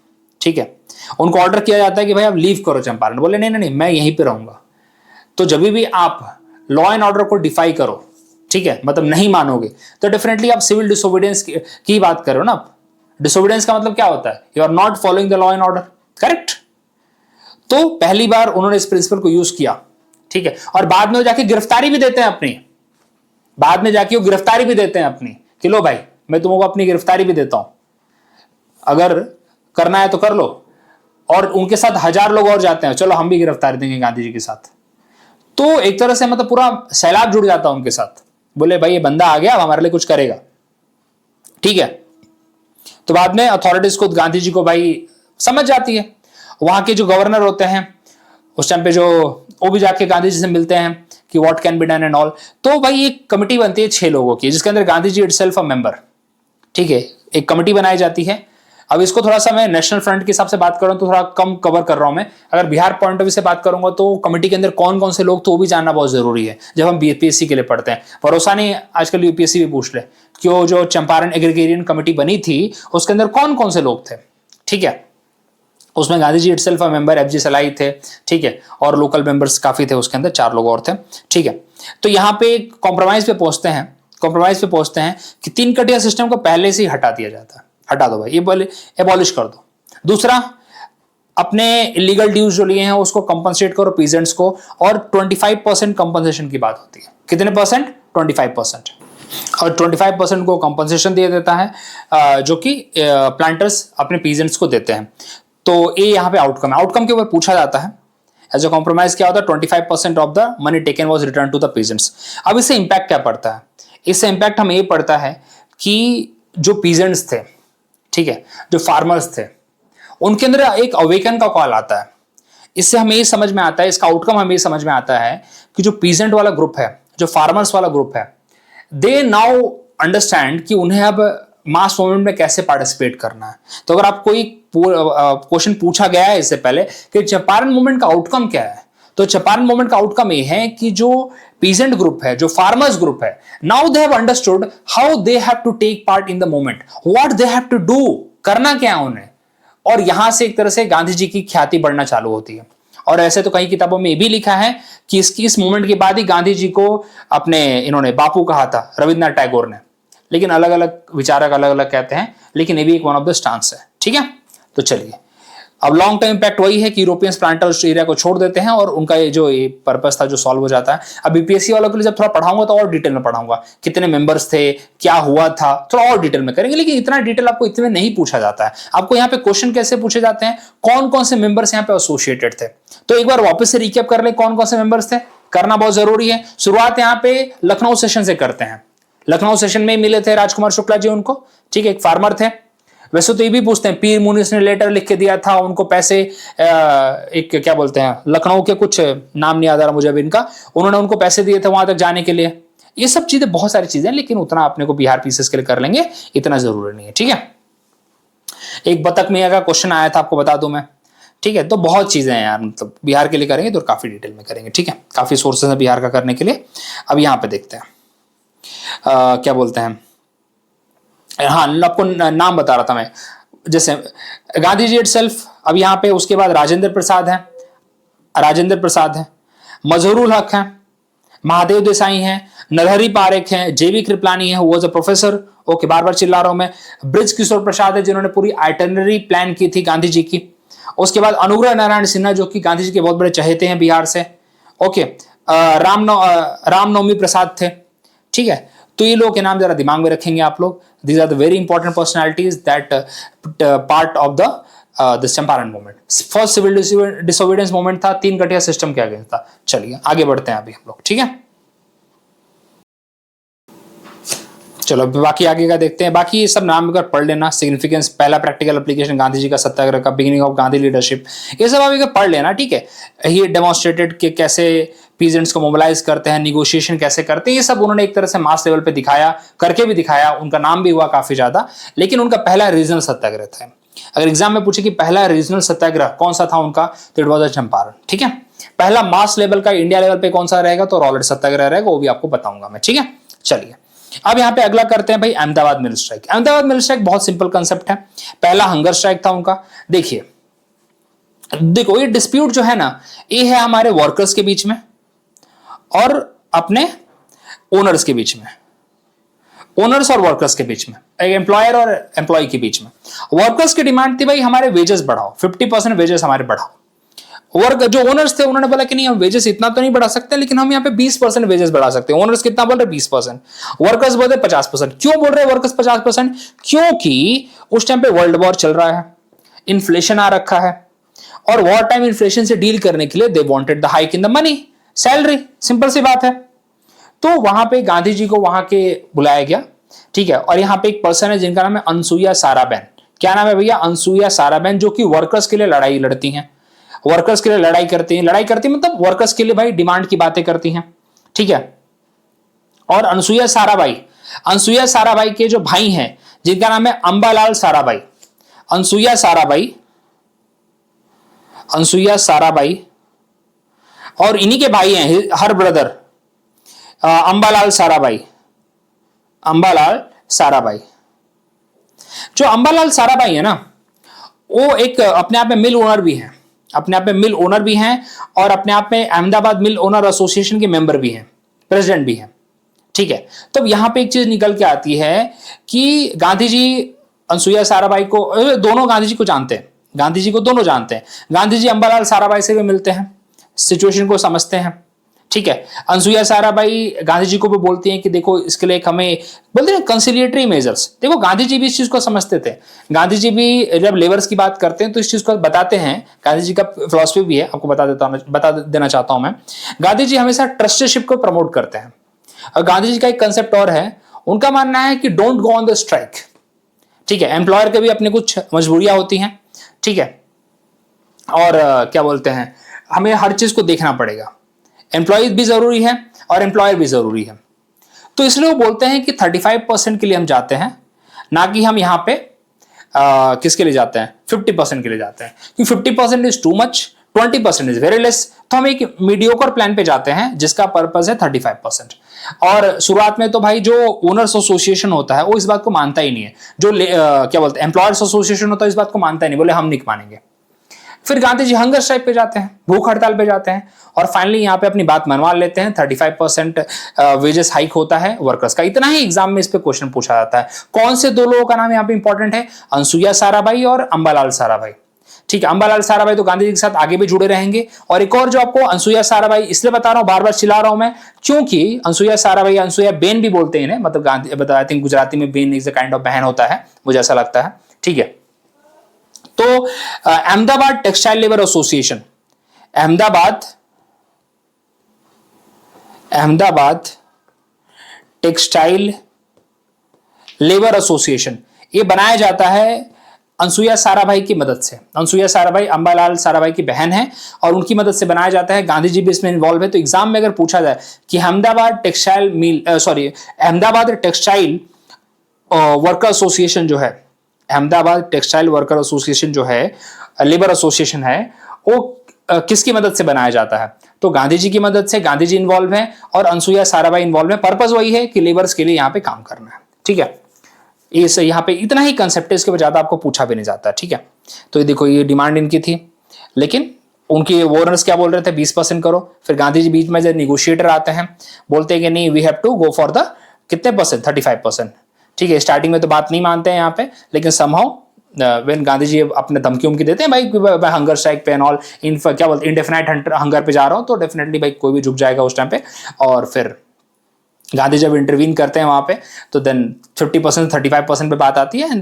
ठीक है। उनको ऑर्डर किया जाता है कि भाई आप लीव करो चंपारण। बोले नहीं नहीं नहीं, मैं यहीं पे रहूंगा। तो जब भी आप लॉ एंड ऑर्डर को डिफाई करो, ठीक है, मतलब नहीं मानोगे, तो डेफिनेटली आप सिविल डिसोबीडियंस की बात करो ना। डिसोबीडियंस का मतलब क्या होता है, you are not following the law and order, correct. तो पहली बार उन्होंने इस प्रिंसिपल को यूज किया, ठीक है। और बाद में वो जाके गिरफ्तारी भी देते हैं अपनी, बाद में जाके वो गिरफ्तारी भी देते हैं अपनी कि लो भाई मैं तुमको अपनी गिरफ्तारी भी देता हूं, अगर करना है तो कर लो। और उनके साथ 1000 लोग और जाते हैं, चलो हम भी गिरफ्तारी देंगे गांधी जी के साथ। तो एक तरह से मतलब पूरा सैलाब जुड़ जाता है उनके साथ। बोले भाई ये बंदा आ गया, अब हमारे लिए कुछ करेगा, ठीक है। तो बाद में अथॉरिटीज को गांधी जी को भाई समझ जाती है। वहां के जो गवर्नर होते हैं उस टाइम पे, जो वो भी जाके गांधी जी से मिलते हैं कि what can be done and all. तो भाई एक कमिटी बनती है 6 लोगों की, जिसके अंदर Gandhi ji itself a member, ठीक है। एक कमिटी बनाई जाती है। अब इसको थोड़ा सा मैं नेशनल फ्रंट के हिसाब से बात कर रहा हूं तो थोड़ा कम कवर कर रहा हूं मैं। अगर बिहार पॉइंट ऑफ व्यू से बात करूंगा तो कमेटी के अंदर कौन कौन से लोग तो वो भी जानना बहुत जरूरी है जब हम बीपीएससी के लिए पढ़ते हैं। भरोसा नहीं, आजकल यूपीएससी भी पूछ ले कि वो जो चंपारण एग्रीगेरियन कमेटी बनी थी उसके अंदर कौन कौन से लोग थे, ठीक है। उसमें Gandhi ji itself member, FG सलाई थे, ठीक है, और लोकल मेंबर्स काफी थे उसके अंदर, 4 लोग और थे, ठीक है। तो यहाँ पे कॉम्प्रोमाइज पे पहुंचते हैं, कॉम्प्रोमाइज पे पहुंचते हैं कि 3 कटिया सिस्टम को पहले से ही हटा दिया जाता है, हटा दो भाई, ये बोले एबॉलिश कर दो। दूसरा, अपने इलीगल ड्यूज जो लिए हैं उसको कंपनसेट करो पीजेंट्स को, और 25% कंपनसेशन की बात होती है। कितने परसेंट? 25%। और 25% को कंपनसेशन दे देता है जो कि प्लांटर्स अपने पीजेंट्स को देते हैं। तो ये यहाँ पे आउटकम है, आउटकम के ऊपर पूछा जाता है एज अ कॉम्प्रोमाइज क्या होता है, 25% of the money taken was return to the peasants. अब इससे इंपैक्ट क्या पड़ता है? इससे इंपैक्ट हमें ये पड़ता है कि जो पीजेंट्स थे, ठीक है, जो फार्मर्स थे, उनके अंदर एक अवेकन का कॉल आता है। इससे हमें ये समझ में आता है, इसका आउटकम हमें ये समझ में आता है कि जो पीजेंट वाला ग्रुप है, जो फार्मर्स वाला ग्रुप है, दे नाउ अंडरस्टैंड कि उन्हें अब मास मूवमेंट में कैसे पार्टिसिपेट करना है। तो अगर आप कोई क्वेश्चन पूछा गया है इससे पहले कि चंपारण मूवमेंट का आउटकम क्या है, तो चंपारण मूवमेंट का आउटकम ये है कि जो पीजेंट ग्रुप है, जो फार्मर्स ग्रुप है, now they have understood how they have to take part in the movement, what they have to do, करना क्या है उन्हें। और यहां से एक तरह से गांधी जी की ख्याति बढ़ना चालू होती है। और ऐसे तो कई किताबों में ये भी लिखा है कि इस मूवमेंट के बाद ही गांधी जी को अपने इन्होंने बापू कहा था, रविन्द्रनाथ टैगोर ने। लेकिन अलग अलग विचारक अलग अलग कहते हैं, लेकिन ये भी एक वन ऑफ द स्टांस है, ठीक है। तो चलिए, अब लॉन्ग टर्म इंपैक्ट वही है कि यूरोपियंस प्लांटर्स एरिया को छोड़ देते हैं और उनका ये जो पर्पस था जो सॉल्व हो जाता है। अब बीपीएससी वालों के लिए जब थोड़ा पढ़ाऊंगा तो और डिटेल में पढ़ाऊंगा, कितने मेंबर्स थे, क्या हुआ था, थोड़ा और डिटेल में करेंगे। लेकिन इतना डिटेल आपको इतने नहीं पूछा जाता है। आपको यहाँ पे क्वेश्चन कैसे पूछे जाते हैं, कौन कौन से मेंबर्स यहाँ पे एसोसिएटेड थे। तो एक बार वापस से रिकैप कर ले, कौन कौन से मेंबर्स थे, करना बहुत जरूरी है। शुरुआत यहाँ पे लखनऊ सेशन से करते हैं। लखनऊ सेशन में मिले थे राजकुमार शुक्ला जी उनको, ठीक है, एक फार्मर थे। वैसे तो ये भी पूछते हैं, पीर मुनिस ने लेटर लिख के दिया था उनको पैसे, एक क्या बोलते हैं, लखनऊ के कुछ नाम नहीं याद आ रहा मुझे अभी इनका, उन्होंने उनको पैसे दिए थे वहां तक जाने के लिए। ये सब चीजें, बहुत सारी चीजें, लेकिन उतना अपने को बिहार पीसेस के लिए कर लेंगे, इतना जरूरी नहीं है, ठीक है। एक बतख में का क्वेश्चन आया था, आपको बता दूं मैं, ठीक है। तो बहुत चीजें हैं यार, मतलब बिहार के लिए करेंगे तो काफी डिटेल में करेंगे, ठीक है। काफी सोर्सेस है बिहार का करने के लिए। अब यहाँ पे देखते हैं क्या बोलते हैं, हाँ, आपको नाम बता रहा था मैं, जैसे गांधी जी इटसेल्फ। अब यहाँ पे उसके बाद राजेंद्र प्रसाद है, राजेंद्र प्रसाद है, मजहरूल हक है, महादेव देसाई हैं, नरहरि पारेख हैं, जेवी कृपलानी है, वो प्रोफेसर, ओके, बार बार चिल्ला रहा हूं मैं। ब्रिज किशोर प्रसाद है, जिन्होंने पूरी आइटनरी प्लान की थी गांधी जी की। उसके बाद अनुग्रह नारायण सिन्हा, जो कि गांधी जी के बहुत बड़े चहेते हैं बिहार से, ओके। रामनवमी प्रसाद थे, ठीक है। तो ये लोग के नाम जरा दिमाग में रखेंगे आप लोग। These are the very important personalities that part of the Champaran movement. First civil disobedience movement था, 3 कटिया सिस्टम के अगेंस्ट था। चलिए आगे बढ़ते हैं अभी हम लोग, ठीक है। चलो बाकी आगे का देखते हैं। बाकी ये सब नाम अगर पढ़ लेना, सिग्निफिकेंस, पहला प्रैक्टिकल एप्लीकेशन गांधी जी का सत्याग्रह का, बिगिनिंग ऑफ गांधी लीडरशिप, ये सब अभी पढ़ लेना, ठीक है। ही डेमोन्स्ट्रेटेड कि कैसे पीजेंट्स को मोबिलाइज करते हैं, निगोशिएशन कैसे करते हैं, ये सब उन्होंने एक तरह से मास लेवल पे दिखाया, करके भी दिखाया। उनका नाम भी हुआ काफी ज्यादा, लेकिन उनका पहला रीजनल सत्याग्रह था। अगर एग्जाम में पूछे कि पहला रीजनल सत्याग्रह कौन सा था उनका, तो इट वाज द चंपारण, ठीक है। पहला मास लेवल का इंडिया लेवल पे कौन सा रहेगा, तो रॉलेट सत्याग्रह रहेगा, वो भी आपको बताऊंगा मैं, ठीक है। चलिए अब यहां पे अगला करते हैं भाई, अहमदाबाद मिल स्ट्राइक। अहमदाबाद मिल स्ट्राइक बहुत सिंपल कंसेप्ट है, पहला हंगर स्ट्राइक था उनका। देखिए देखो, ये डिस्प्यूट जो है ना, ये है हमारे वर्कर्स के बीच में और अपने ओनर्स के बीच में, ओनर्स और वर्कर्स के बीच में, एक एम्प्लॉयर और एम्प्लॉय के बीच में। वर्कर्स की डिमांड थी भाई हमारे वेजेस बढ़ाओ, 50% वेजेस हमारे बढ़ाओ। वर्क जो ओनर्स थे उन्होंने बोला कि नहीं, हम वेजेस इतना तो नहीं बढ़ा सकते, लेकिन हम यहाँ पे 20% वेजेस बढ़ा सकते हैं। ओनर्स कितना बोल रहे, 20%। वर्कर्स बोल रहे 50%। क्यों बोल रहे वर्कर्स 50%? क्योंकि उस टाइम पे वर्ल्ड वॉर चल रहा है, इन्फ्लेशन आ रखा है, और वॉर टाइम इन्फ्लेशन से डील करने के लिए they wanted the hike in the money, salary, simple सी बात है। तो वहां पे गांधी जी को वहां के बुलाया गया, ठीक है। और यहाँ पे एक पर्सन है जिनका नाम है अनसुईया साराबेन। क्या नाम है भैया? अनसुईया साराबेन, जो कि वर्कर्स के लिए लड़ाई लड़ती हैं, वर्कर्स के लिए लड़ाई करती हैं। लड़ाई करती मतलब वर्कर्स के लिए भाई डिमांड की बातें करती हैं, ठीक है। और अनसुईया साराभाई के जो भाई हैं जिनका नाम है अंबालाल साराभाई, अनसुईया साराभाई, और इन्हीं के भाई हैं हर ब्रदर अंबालाल साराभाई। जो अंबालाल साराभाई है ना, वो एक अपने आप में मिल ओनर भी हैं, अपने आप में मिल ओनर भी हैं, और अपने आप में अहमदाबाद मिल ओनर एसोसिएशन के मेंबर भी हैं, प्रेसिडेंट भी हैं। ठीक है, तो यहां पे एक चीज निकल के आती है कि गांधी जी अनसुईया साराभाई को, दोनों गांधी जी को जानते हैं, गांधी जी को दोनों जानते हैं। गांधी जी अंबालाल साराभाई से भी मिलते हैं, सिचुएशन को समझते हैं। ठीक है, अनसुईया साराभाई गांधी जी को भी बोलती हैं कि देखो इसके लिए हमें बोलते हैं कंसिलिएटरी मेजर्स। देखो गांधी जी भी इस चीज को समझते थे, गांधी जी भी जब लेबर्स की बात करते हैं तो इस चीज को बताते हैं। गांधी जी का फिलॉसफी भी है, आपको बता देना चाहता हूं मैं। गांधी जी हमेशा ट्रस्टीशिप को प्रमोट करते हैं। और गांधी जी का एक कंसेप्ट और है, उनका मानना है कि don't go on the strike. ठीक है, एम्प्लॉयर के भी अपनी कुछ मजबूरियां होती हैं। ठीक है, और क्या बोलते हैं, हमें हर चीज को देखना पड़ेगा, एम्प्लॉयज भी जरूरी है और एम्प्लॉयर भी जरूरी है। तो इसलिए वो बोलते हैं कि 35% के लिए हम जाते हैं, ना कि हम यहां पे किसके लिए जाते हैं, 50% के लिए जाते हैं, क्योंकि 50% is too much, 20% is very less. तो हम एक मीडियोकर प्लान पे जाते हैं जिसका पर्पस है 35%। और शुरुआत में तो भाई जो ओनर्स एसोसिएशन होता है वो इस बात को मानता ही नहीं है, जो क्या बोलते हैं एम्प्लॉयर्स एसोसिएशन होता है इस बात को मानता ही नहीं, बोले हम नहीं मानेंगे। फिर गांधी जी हंगर स्ट्राइक पे जाते हैं, भूख हड़ताल पे जाते हैं, और फाइनली यहाँ पे अपनी बात मनवा लेते हैं। 35% वेजेस हाइक होता है वर्कर्स का। इतना ही एग्जाम में इस पे क्वेश्चन पूछा जाता है। कौन से दो लोगों का नाम यहाँ पे इंपॉर्टेंट है, अनसुईया साराभाई और अंबालाल साराभाई। ठीक है, अंबालाल साराभाई तो गांधी जी के साथ आगे भी जुड़े रहेंगे। और एक और जो आपको अनसुईया साराभाई इसलिए बता रहा हूं, बार बार चिल्ला रहा हूं मैं, क्योंकि अनसुईया साराभाई, अनसुईया बेन भी बोलते हैं इन्हें, मतलब गांधी आई थिंक गुजराती में Ben is a kind of बहन होता है, मुझे ऐसा लगता है। ठीक है, तो Ahmedabad textile labour association, Ahmedabad textile labour association, ये बनाया जाता है अनसुईया साराभाई की मदद से। अनसुईया साराभाई अंबालाल साराभाई की बहन है और उनकी मदद से बनाया जाता है। गांधी जी भी इसमें इन्वॉल्व है। तो एग्जाम में अगर पूछा जाए कि अहमदाबाद टेक्सटाइल वर्कर एसोसिएशन जो है, अहमदाबाद टेक्सटाइल वर्कर एसोसिएशन जो है, लेबर एसोसिएशन है, वो किसकी मदद से बनाया जाता है, तो गांधी जी की मदद से। गांधी जी इन्वॉल्व है और अनसुईया साराभाई इन्वॉल्व है। पर्पस वही है कि लेबर्स के लिए यहाँ पे काम करना है। ठीक है, इस यहाँ पे इतना ही कंसेप्ट है, इसके बाद ज्यादा आपको पूछा भी नहीं जाता। ठीक है, तो ये देखो ये डिमांड इनकी थी, लेकिन उनके ओनर्स क्या बोल रहे थे, 20% करो। फिर गांधी जी बीच में जब निगोशिएटर आते हैं, बोलते हैं कि नहीं, we have to go for the कितने परसेंट, 35%। ठीक है, स्टार्टिंग में तो बात नहीं मानते हैं यहाँ पे, लेकिन समहाउ व्हेन गांधी जी अपने धमकी उमकी देते हैं, भाई हंगर स्ट्राइक पे एंड ऑल, क्या बोलते हैं, इंडेफिनाइट हंगर पे जा रहा हूं, तो डेफिनेटली भाई कोई भी झुक जाएगा उस टाइम पे। और फिर गांधी जब इंटरवीन करते हैं वहां पे, तो देन 50% 35% पे बात आती है,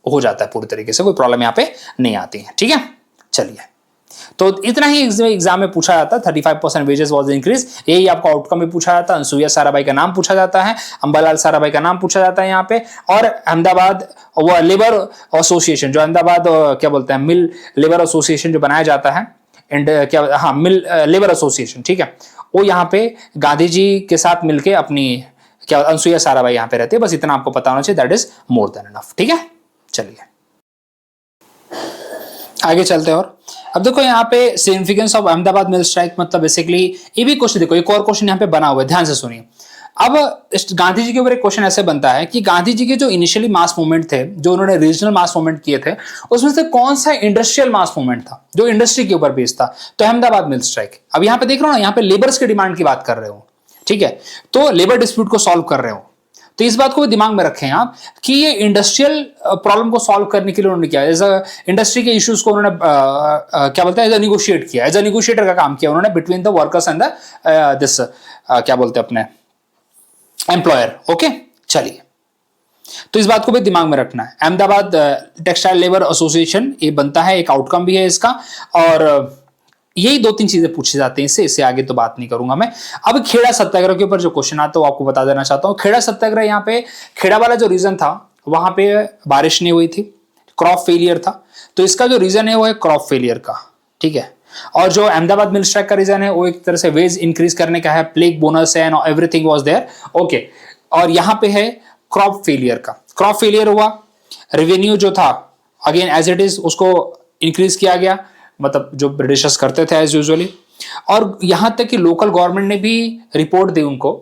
हो जाता है पूरी तरीके से, कोई प्रॉब्लम यहाँ पे नहीं आती है। ठीक है, चलिए, तो इतना ही एग्जाम में पूछा जाता है। 35% वेजेस वाज इंक्रीज, यही आपको आउटकम में पूछा जाता है। अनसुईया साराभाई का नाम पूछा जाता है, अंबालाल साराभाई का नाम पूछा जाता है यहाँ पे, और अहमदाबाद वो लेबर एसोसिएशन, जो अहमदाबाद क्या बोलते हैं मिल लेबर एसोसिएशन जो बनाया जाता है, एंड क्या, हाँ, मिल लेबर एसोसिएशन। ठीक है, वो यहाँ पे गांधी जी के साथ मिलके अपनी क्या, अनसुईया साराभाई यहाँ पे रहती है। बस इतना आपको पता होना चाहिए, that is more than enough. ठीक है, चलिए आगे चलते हैं। और अब देखो यहाँ पे significance of Ahmedabad mill strike, मतलब बेसिकली ये भी क्वेश्चन, देखो एक और क्वेश्चन यहाँ पे बना हुआ है, ध्यान से सुनिए। अब गांधी जी के ऊपर एक क्वेश्चन ऐसे बनता है कि गांधी जी के जो इनिशियली मास मूवमेंट थे, जो उन्होंने रीजनल मास मूवमेंट किए थे, उसमें से कौन सा इंडस्ट्रियल मास मूवमेंट था जो इंडस्ट्री के ऊपर बेस्ड था, तो अहमदाबाद मिल स्ट्राइक। अब यहाँ पे देख रहे हो ना, यहाँ पे लेबर्स की डिमांड की बात कर रहे हो। ठीक है, तो लेबर डिस्प्यूट को सॉल्व कर रहे हो, तो इस बात को दिमाग में रखें आप कि ये इंडस्ट्रियल प्रॉब्लम को सॉल्व करने के लिए उन्होंने किया, एज अ इंडस्ट्री के इश्यूज को उन्होंने क्या बोलते हैं, एज अ निगोशिएट किया, एज अ निगोशिएटर का काम किया उन्होंने between the workers and the this क्या बोलते हैं अपने एम्प्लॉयर। ओके, चलिए, तो इस बात को भी दिमाग में रखना है। अहमदाबाद टेक्सटाइल लेबर एसोसिएशन ये बनता है, एक आउटकम भी है इसका, और यही 2-3 चीजें पूछी जाती हैं इससे आगे तो बात नहीं करूंगा मैं। अब खेड़ा सत्याग्रह के ऊपर जो क्वेश्चन आता है वो आपको बता देना चाहता हूं। खेड़ा सत्याग्रह, यहाँ पे खेड़ा वाला जो रीजन था, वहां पे बारिश नहीं हुई थी, क्रॉप फेलियर था, तो इसका जो रीजन है वो है क्रॉप फेलियर का। ठीक है, और जो अहमदाबाद मिल स्ट्राइक का रीजन है वो एक तरह से वेज इंक्रीज करने का है, प्लेग बोनस है and everything was there. Okay, और यहाँ पे है क्रॉप फेलियर का, क्रॉप फेलियर हुआ, रेवेन्यू जो था अगेन एज इट इज उसको इंक्रीज किया गया, मतलब जो ब्रिटिशर्स करते थे एज यूजुअली। और यहां तक कि लोकल गवर्नमेंट ने भी रिपोर्ट दी उनको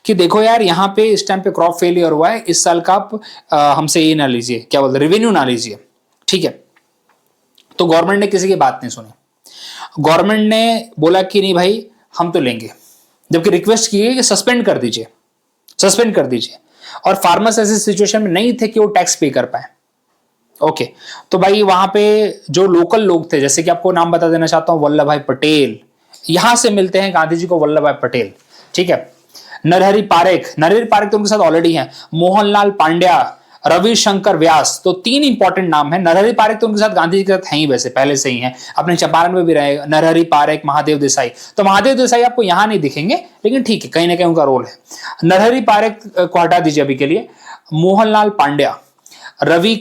कि देखो यार, यहाँ पे इस टाइम पे क्रॉप फेलियर हुआ है, इस साल का आप हमसे ये ना लीजिए, क्या बोलते, रेवेन्यू ना लीजिए। ठीक है, तो गवर्नमेंट ने किसी की बात नहीं सुनी, गवर्नमेंट ने बोला कि नहीं भाई हम तो लेंगे, जबकि रिक्वेस्ट की गई कि सस्पेंड कर दीजिए, सस्पेंड कर दीजिए, और फार्मर्स ऐसी सिचुएशन में नहीं थे कि वो टैक्स पे कर पाए। ओके, तो भाई वहां पे जो लोकल लोग थे, जैसे कि आपको नाम बता देना चाहता हूं, वल्लभ भाई पटेल, यहां से मिलते हैं गांधी जी को वल्लभ भाई पटेल, ठीक है। नरहरि पारेख, नरहरि पारेख तो उनके साथ ऑलरेडी हैं, मोहनलाल पांड्या, रविशंकर व्यास, तो तीन इंपॉर्टेंट नाम है। नरहरि पारेख तो उनके साथ गांधी जी के साथ हैं ही, वैसे पहले से ही हैं, अपने चंपारण में भी रहे नरहरि पारेख, महादेव देसाई। तो महादेव देसाई आपको यहां नहीं दिखेंगे, लेकिन ठीक है, कहीं ना कहीं उनका रोल है। नरहरि पारेख को हटा दीजिए अभी के लिए, मोहनलाल पांड्या, रवि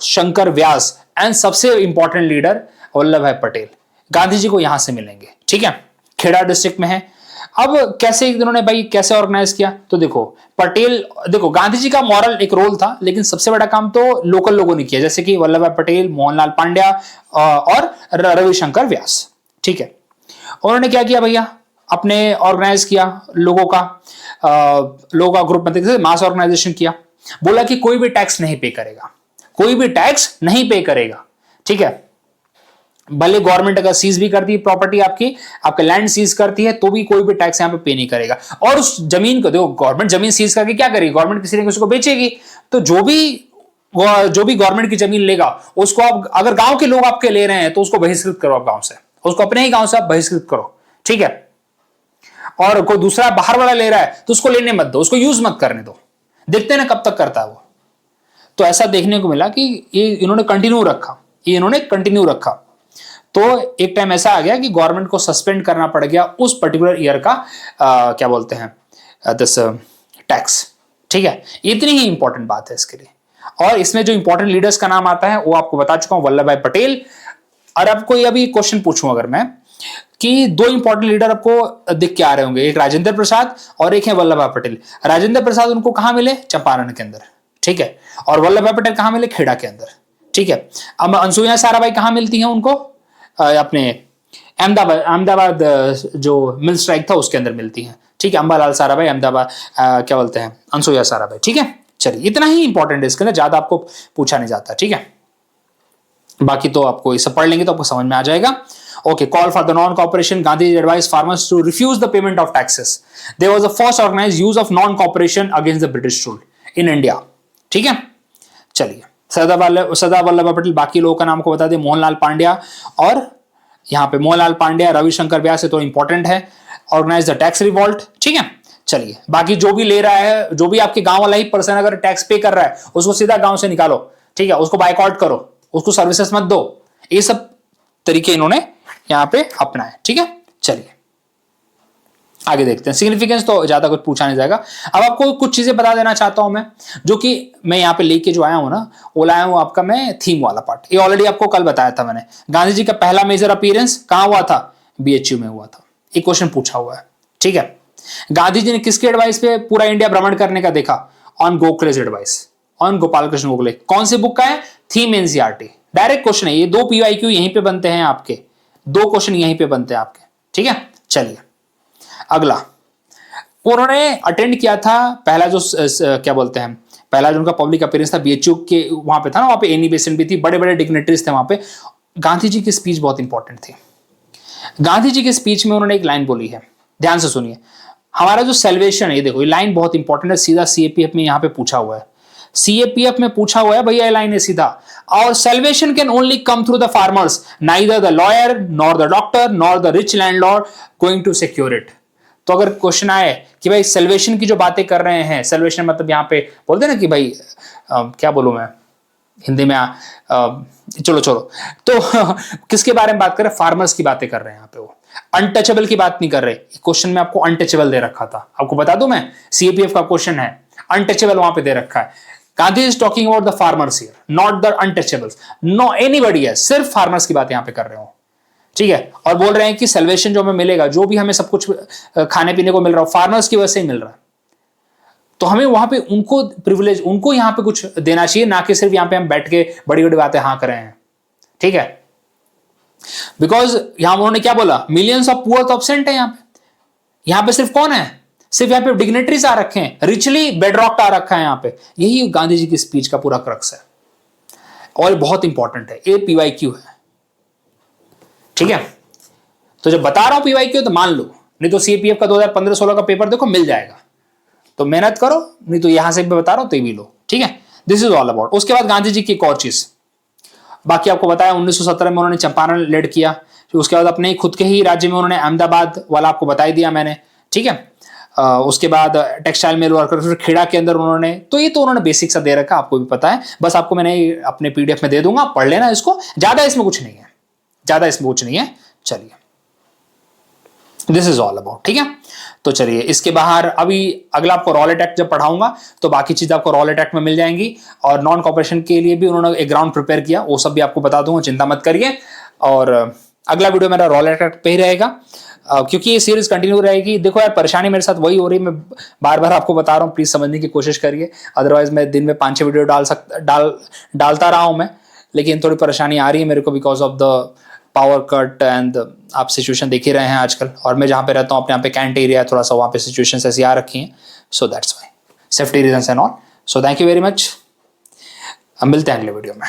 शंकर व्यास एंड सबसे इंपॉर्टेंट लीडर वल्लभ भाई पटेल, गांधी जी को यहां से मिलेंगे, ठीक है। खेड़ा डिस्ट्रिक्ट में है। अब कैसे इन्होंने भाई कैसे ऑर्गेनाइज किया, तो देखो पटेल, देखो गांधी जी का मॉरल एक रोल था, लेकिन सबसे बड़ा काम तो लोकल लोगों ने किया, जैसे कि वल्लभ भाई पटेल, मोहनलाल पांड्या और रविशंकर व्यास, ठीक है। उन्होंने क्या किया भैया, अपने ऑर्गेनाइज किया लोगों का ग्रुप, मतलब मास ऑर्गेनाइजेशन किया, बोला कि कोई भी टैक्स नहीं पे करेगा, कोई भी टैक्स नहीं पे करेगा, ठीक है। भले गवर्नमेंट अगर सीज भी करती है प्रॉपर्टी आपकी, आपका लैंड सीज करती है, तो भी कोई भी टैक्स यहां पे नहीं करेगा। और उस जमीन को देखो, गवर्नमेंट जमीन सीज करके क्या करेगी, गवर्नमेंट किसी न किसी को बेचेगी, तो जो भी गवर्नमेंट की जमीन लेगा उसको आप, अगर गांव के लोग आपके ले रहे हैं तो उसको बहिष्कृत करो, आप गांव से, उसको अपने ही गांव से आप बहिष्कृत करो, ठीक है। और कोई दूसरा बाहर वाला ले रहा है तो उसको लेने मत दो, उसको यूज मत करने दो, देखते हैं ना कब तक करता है वो। तो ऐसा देखने को मिला कि ये इन्होंने कंटिन्यू रखा, तो एक टाइम ऐसा आ गया कि गवर्नमेंट को सस्पेंड करना पड़ गया उस पर्टिकुलर ईयर का क्या बोलते हैं दिस टैक्स, ठीक है। इतनी ही इंपॉर्टेंट बात है इसके लिए। और इसमें जो इंपॉर्टेंट लीडर्स का नाम आता है वो आपको बता चुका हूं, वल्लभ भाई पटेल। और आपको अभी क्वेश्चन पूछूं अगर मैं, कि दो इंपॉर्टेंट लीडर आपको दिख के आ रहे होंगे, एक राजेंद्र प्रसाद और एक है वल्लभ भाई पटेल। राजेंद्र प्रसाद उनको कहां मिले, चंपारण के अंदर, ठीक है। और वल्लभ भाई पटेल कहां मिले, खेड़ा के अंदर, ठीक है। अब अनसुईया साराभाई कहां मिलती हैं उनको, अपने अहमदाबाद जो मिल स्ट्राइक था उसके अंदर मिलती हैं, ठीक है। अंबालाल साराभाई, अहमदाबाद क्या बोलते हैं, अनसुईया साराभाई, ठीक है। चलिए इतना ही इंपॉर्टेंट है इसके अंदर, ज्यादा आपको पूछा नहीं जाता, ठीक है। बाकी तो आपको ये सब पढ़ लेंगे तो आपको समझ में आ जाएगा। Okay, call for the non cooperation, Gandhi advise farmers to refuse the payment of taxes, there was the first organized use of non cooperation against the British rule in India, ठीक है। चलिए, सरदार वल्लभ भाई पटेल, बाकी लोगों का नाम को बता दें, मोहनलाल पांड्या, और यहां पे मोहनलाल पांड्या, रविशंकर व्यास है तो इंपॉर्टेंट है, ऑर्गेनाइज द टैक्स रिवॉल्ट, ठीक है। चलिए, बाकी जो भी ले रहा है, जो भी आपके गांव वाला ही पर्सन अगर टैक्स पे कर रहा है, उसको सीधा गांव से निकालो, ठीक है, उसको बाइकआउट करो, उसको सर्विसेज मत दो, ये सब तरीके इन्होंने यहां पे अपनाए, ठीक है। चलिए आगे देखते हैं। सिग्निफिकेंस तो ज्यादा कुछ पूछा नहीं जाएगा। अब आपको कुछ चीजें बता देना चाहता हूं मैं, जो कि मैं यहाँ पे लेके जो आया हूं ना, वो लाया हूं आपका मैं थीम वाला पार्ट। ये ऑलरेडी आपको कल बताया था मैंने। गांधी जी का पहला मेजर अपीयरेंस कहां हुआ था, बीएचयू में हुआ था। एक क्वेश्चन पूछा हुआ है, ठीक है। गांधी जी ने किसके एडवाइस पे पूरा इंडिया भ्रमण करने का देखा, on Gokhale's advice, on Gopal Krishna Gokhale. कौन से बुक का है, थीम एनसीईआरटी। डायरेक्ट क्वेश्चन है ये, 2 पीवाईक्यू यहीं पे बनते हैं आपके, 2 क्वेश्चन यहीं पे बनते हैं आपके, ठीक है। चलिए अगला, उन्होंने अटेंड किया था पहला जो क्या बोलते हैं, पहला जो उनका पब्लिक अपीयरेंस था बीएचयू के वहां पे था ना, वहां पे एनी बेसेंट भी थी, बड़े बड़े डिग्नेटरीज थे वहां पे। गांधी जी की स्पीच बहुत इंपॉर्टेंट थी। गांधी जी की स्पीच में उन्होंने एक लाइन बोली है, ध्यान से सुनिए। हमारा जो सेल्वेशन है, ये देखो ये लाइन बहुत इंपॉर्टेंट है, सीधा सीएपीएफ में यहां पे पूछा हुआ है, सीएपीएफ में पूछा हुआ है भैया, ये लाइन है सीधा। और salvation can only come through the farmers, neither the lawyer nor the doctor nor the rich landlord going to secure it. तो अगर क्वेश्चन आए कि भाई सेल्वेशन की जो बातें कर रहे हैं, सेल्वेशन मतलब यहाँ पे बोलते हैं ना कि भाई क्या बोलूं मैं हिंदी में, चलो तो किसके बारे में बात कर रहे हैं, फार्मर्स की बातें कर रहे हैं यहाँ पे। वो अनटचेबल की बात नहीं कर रहे। क्वेश्चन में आपको अनटचेबल दे रखा था, आपको बता दूं मैं, सीएपीएफ का क्वेश्चन है, अनटचेबल वहां पे दे रखा है। Gandhi is talking about the farmers here, not the untouchables, no anybody है, सिर्फ फार्मर्स की बात यहां पे कर रहे हो, ठीक है। और बोल रहे हैं कि सेल्वेशन जो हमें मिलेगा, जो भी हमें सब कुछ खाने पीने को मिल रहा है, फार्मर्स की वजह से ही मिल रहा है। तो हमें वहां पे उनको प्रिविलेज, उनको यहां पे कुछ देना चाहिए, ना कि सिर्फ यहां पे हम बैठ के बड़ी बड़ी बातें हाँ कर रहे हैं, ठीक है। बिकॉज यहां उन्होंने क्या बोला, मिलियंस ऑफ पुअर तो एब्सेंट है यहां पे सिर्फ कौन है, सिर्फ यहां पे डिग्नेटरीज आ रखे हैं, रिचली बेडरॉक आ रखा है यहां पे। यही गांधी जी की स्पीच का पूरा क्रक्स है और बहुत इंपॉर्टेंट है, ये पीवाईक्यू है, ठीक है, तो जब बता रहा हूं पीवाईक्यू तो मान लो, नहीं तो सीपीएफ का 2015-16 का पेपर देखो मिल जाएगा, तो मेहनत करो, नहीं तो यहां से भी बता रहा हूं तो भी लो, ठीक है। This is all about. उसके बाद गांधी जी की एक और चीज, बाकी आपको बताया 1917 में उन्होंने चंपारण लीड किया, फिर उसके बाद अपने खुद के ही राज्य में उन्होंने अहमदाबाद वाला आपको बता ही दिया मैंने, ठीक है। उसके बाद टेक्सटाइल मिल वर्कर, फिर खेड़ा के अंदर उन्होंने, तो ये तो उन्होंने बेसिक सा दे रखा, आपको भी पता है, बस आपको मैंने अपने पीडीएफ में दे दूंगा, पढ़ लेना इसको, ज्यादा इसमें कुछ नहीं है, ज्यादा इसमें कुछ नहीं है। चलिए, दिस इज ऑल अबाउट, ठीक है। तो चलिए, इसके बाहर अभी अगला आपको रॉलेट एक्ट जब पढ़ाऊंगा तो बाकी चीज आपको रॉलेट एक्ट में मिल जाएंगी, और नॉन कॉर्पोरेशन के लिए भी उन्होंने एक ग्राउंड प्रिपेयर किया, वो सब भी आपको बता दूंगा, चिंता मत करिए। और अगला वीडियो मेरा रॉलेट एक्ट पे ही रहेगा, क्योंकि ये सीरीज कंटिन्यू रहेगी। देखो यार, परेशानी मेरे साथ वही हो रही है, मैं बार बार आपको बता रहा हूँ, प्लीज समझने की कोशिश करिए, अदरवाइज मैं दिन में 5-6 वीडियो डालता रहा हूं मैं, लेकिन थोड़ी परेशानी आ रही है मेरे को because of the power cut and आप सिचुएशन देख ही रहे हैं आजकल, और मैं जहां पे रहता हूं अपने यहाँ पे कैंट एरिया है, थोड़ा सा वहां पे सिचुएशन ऐसी आ रखी हैं, so that's why, safety reason and all. So thank you very much, मिलते हैं अगले वीडियो में।